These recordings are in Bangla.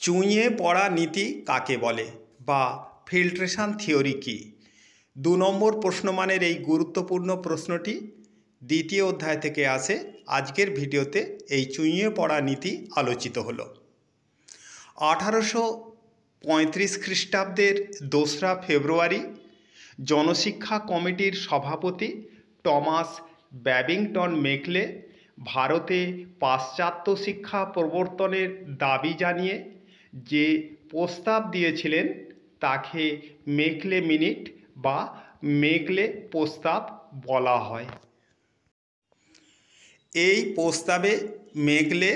চুঁইয়ে পড়া নীতি কাকে বলে বা ফিল্ট্রেশন থিওরি কী? ২ নম্বর প্রশ্নমানের এই গুরুত্বপূর্ণ প্রশ্নটি দ্বিতীয় অধ্যায় থেকে আসে। আজকের ভিডিওতে এই চুঁইয়ে পড়া নীতি আলোচিত হলো। 1835 খ্রিস্টাব্দের 2রা ফেব্রুয়ারি জনশিক্ষা কমিটির সভাপতি টমাস ব্যাবিংটন মেকলে ভারতে পাশ্চাত্য শিক্ষা প্রবর্তনের দাবি জানিয়ে যে প্রস্তাব দিয়েছিলেন তাকে মেকলে মিনিট বা মেকলে প্রস্তাব বলা হয়। এই প্রস্তাবে মেকলে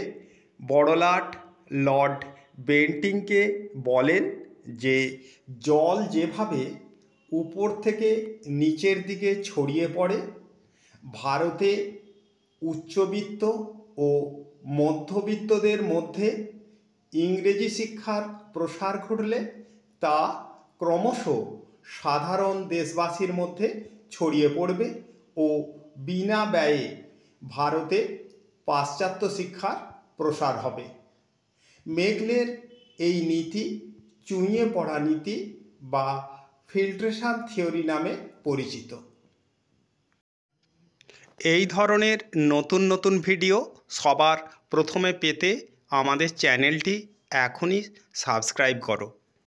বড়লাট লর্ড বেন্টিংকে বলেন যে জল যেভাবে উপর থেকে নিচের দিকে ছড়িয়ে পড়ে, ভারতে উচ্চবিত্ত ও মধ্যবিত্তদের মধ্যে ইংরেজি শিক্ষার প্রসার ঘটলে তা ক্রমশ সাধারণ দেশবাসীর মধ্যে ছড়িয়ে পড়বে ও বিনা ব্যয়ে ভারতে পাশ্চাত্য শিক্ষার প্রসার হবে। মেকলের এই নীতি চুঁইয়ে পড়া নীতি বা ফিল্ট্রেশন থিওরি নামে পরিচিত। এই ধরনের নতুন নতুন ভিডিও সবার প্রথমে পেতে আমাদের চ্যানেলটি এখনই সাবস্ক্রাইব করো।